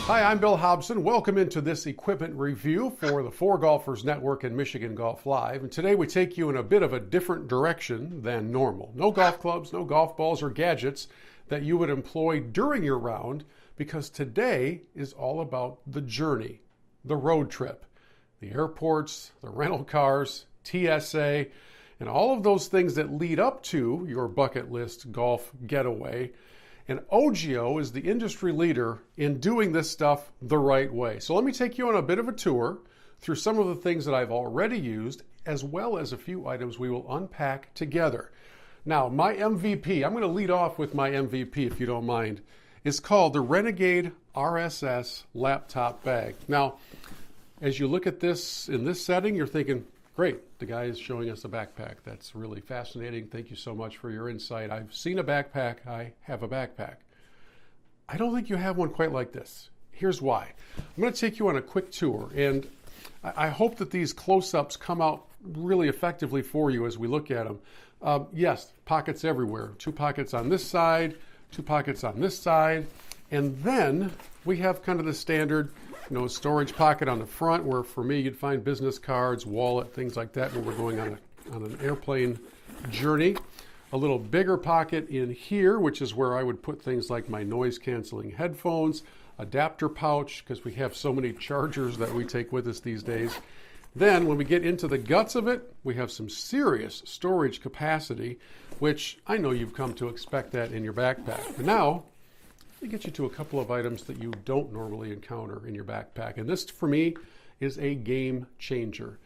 Hi, I'm Bill Hobson. Welcome into this equipment review for the Fore Golfers Network and Michigan Golf Live. And today we take you in a bit of a different direction than normal. No golf clubs, no golf balls or gadgets that you would employ during your round, because today is all about the journey, the road trip, the airports, the rental cars, TSA, and all of those things that lead up to your bucket list golf getaway. And Ogio is the industry leader in doing this stuff the right way. So let me take you on a bit of a tour through some of the things that I've already used, as well as a few items we will unpack together. Now, my MVP, I'm going to lead off with my MVP if you don't mind, is called the Renegade Rss Laptop Bag. Now, as you look at this in this setting, you're thinking, great, the guy is showing us a backpack. That's really fascinating. Thank you so much for your insight. I've seen a backpack. I have a backpack. I don't think you have one quite like this. Here's why. I'm going to take you on a quick tour, and I hope that these close-ups come out really effectively for you as we look at them. Yes, pockets everywhere. 2 pockets on this side, 2 pockets on this side, and then we have kind of the standard storage pocket on the front, where for me you'd find business cards, wallet, things like that when we're going on an airplane journey. A little bigger pocket in here, which is where I would put things like my noise canceling headphones, adapter pouch, because we have so many chargers that we take with us these days. Then when we get into the guts of it, we have some serious storage capacity, which I know you've come to expect that in your backpack. And now, to get you to a couple of items that you don't normally encounter in your backpack. And this, for me, is a game changer.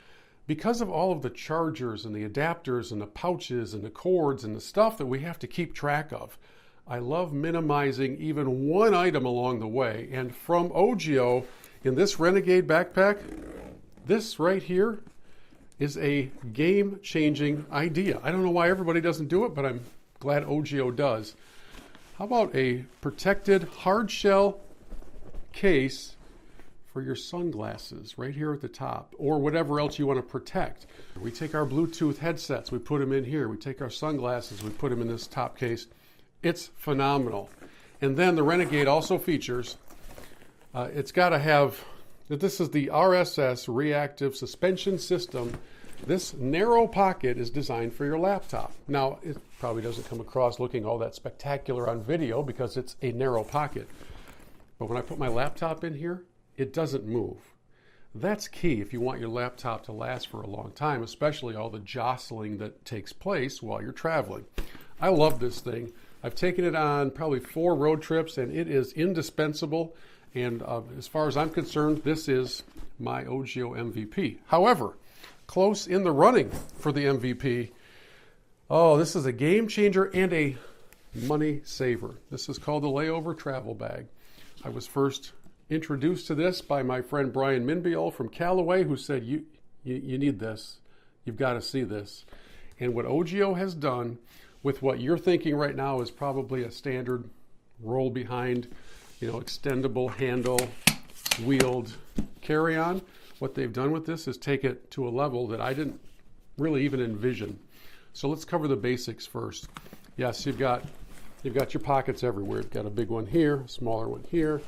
Because of all of the chargers and the adapters and the pouches and the cords and the stuff that we have to keep track of, I love minimizing even one item along the way. And from Ogio, in this Renegade backpack, this right here is a game-changing idea. I don't know why everybody doesn't do it, but I'm glad Ogio does. How about a protected hard shell case for your sunglasses right here at the top, or whatever else you want to protect? We take our Bluetooth headsets, we put them in here. We take our sunglasses, we put them in this top case. It's phenomenal. And then the Renegade also features, it's got to have, this is the RSS reactive suspension system. This narrow pocket is designed for your laptop. Now, it probably doesn't come across looking all that spectacular on video because it's a narrow pocket. But when I put my laptop in here, it doesn't move. That's key if you want your laptop to last for a long time, especially all the jostling that takes place while you're traveling. I love this thing. I've taken it on probably 4 road trips, and it is indispensable. And as far as I'm concerned, this is my Ogio MVP. However, close in the running for the MVP. Oh, this is a game changer and a money saver. This is called the Layover Travel Bag. I was first introduced to this by my friend Brian Minbiel from Callaway, who said, you need this. You've got to see this. And what Ogio has done with what you're thinking right now is probably a standard roll behind, extendable handle, wheeled carry-on. What they've done with this is take it to a level that I didn't really even envision. So let's cover the basics first. Yes, you've got your pockets everywhere. You've got a big one here, a smaller one here.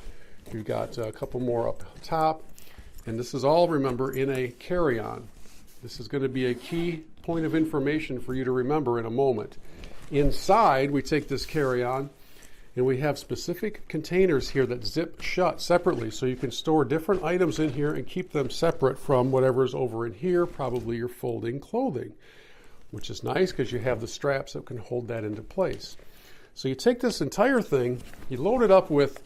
You've got a couple more up top. And this is all, remember, in a carry-on. This is going to be a key point of information for you to remember in a moment. Inside, we take this carry-on, and we have specific containers here that zip shut separately, so you can store different items in here and keep them separate from whatever's over in here, probably your folding clothing, which is nice because you have the straps that can hold that into place. So you take this entire thing, you load it up with,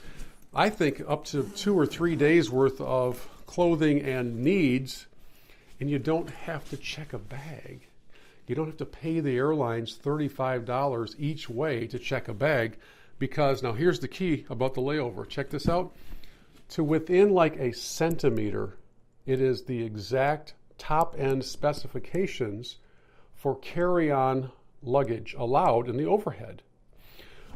I think, up to 2 or 3 days worth of clothing and needs, and you don't have to check a bag. You don't have to pay the airlines $35 each way to check a bag. Because now here's the key about the layover. Check this out. To within like a centimeter, it is the exact top end specifications for carry-on luggage allowed in the overhead.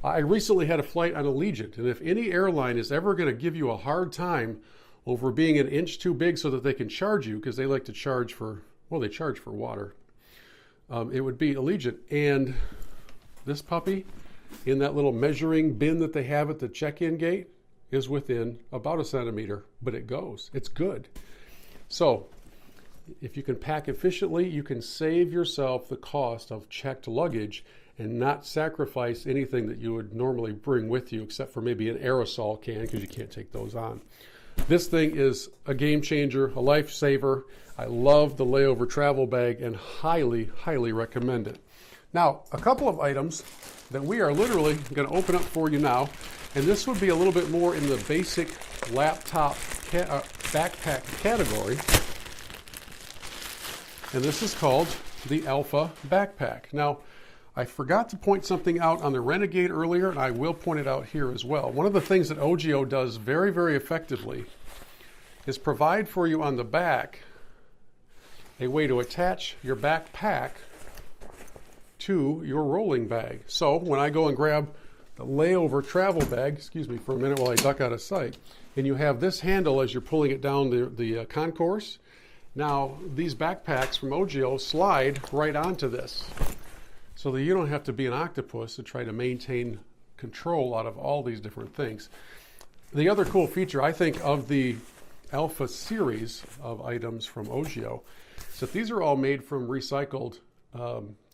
I recently had a flight on Allegiant, and if any airline is ever going to give you a hard time over being an inch too big so that they can charge you, because they like to charge for, well, they charge for water, it would be Allegiant. And this puppy, in that little measuring bin that they have at the check-in gate, is within about 1 centimeter, but it goes. It's good. So if you can pack efficiently, you can save yourself the cost of checked luggage and not sacrifice anything that you would normally bring with you, except for maybe an aerosol can, because you can't take those on. This thing is a game changer, a lifesaver. I love the Layover Travel Bag and highly, highly recommend it. Now, a couple of items that we are literally going to open up for you now, and this would be a little bit more in the basic laptop backpack category. And this is called the Alpha Backpack. Now, I forgot to point something out on the Renegade earlier, and I will point it out here as well. One of the things that Ogio does very, very effectively is provide for you on the back a way to attach your backpack to your rolling bag. So when I go and grab the Layover Travel Bag, excuse me for a minute while I duck out of sight, and you have this handle as you're pulling it down the concourse, now these backpacks from Ogio slide right onto this, so that you don't have to be an octopus to try to maintain control out of all these different things. The other cool feature, I think, of the Alpha series of items from Ogio is that these are all made from recycled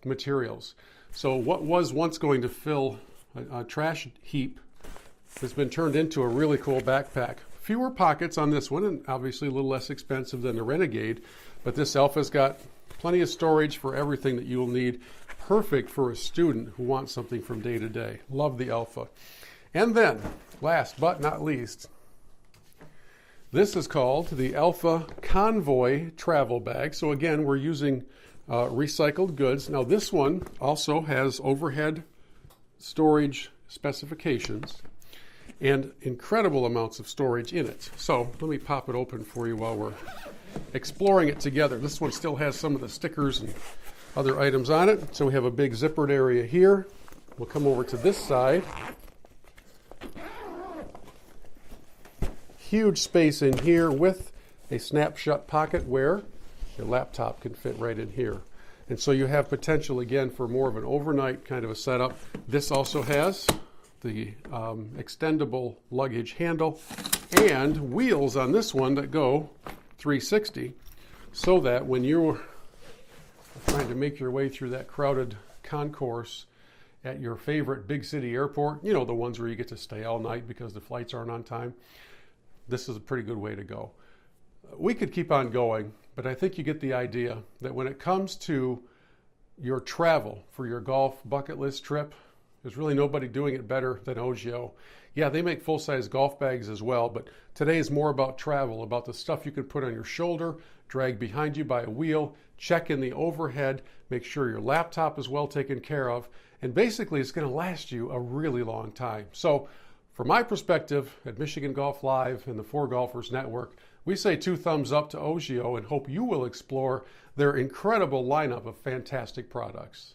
materials. So what was once going to fill a trash heap has been turned into a really cool backpack. Fewer pockets on this one, and obviously a little less expensive than the Renegade, but this Alpha's got plenty of storage for everything that you'll need. Perfect for a student who wants something from day to day. Love the Alpha. And then, last but not least, this is called the Alpha Convoy Travel Bag. So again, we're using recycled goods. Now this one also has overhead storage specifications and incredible amounts of storage in it. So let me pop it open for you while we're exploring it together. This one still has some of the stickers and other items on it. So we have a big zippered area here. We'll come over to this side. Huge space in here with a snap-shut pocket where your laptop can fit right in here. And so you have potential, again, for more of an overnight kind of a setup. This also has the extendable luggage handle and wheels on this one that go 360, so that when you're trying to make your way through that crowded concourse at your favorite big city airport, you know, the ones where you get to stay all night because the flights aren't on time, this is a pretty good way to go. We could keep on going, but I think you get the idea that when it comes to your travel for your golf bucket list trip, there's really nobody doing it better than Ogio. Yeah, they make full-size golf bags as well, but today is more about travel, about the stuff you can put on your shoulder, drag behind you by a wheel, check in the overhead, make sure your laptop is well taken care of, and basically it's going to last you a really long time. So from my perspective at Michigan Golf Live and the Fore Golfers Network, we say 2 thumbs up to Ogio and hope you will explore their incredible lineup of fantastic products.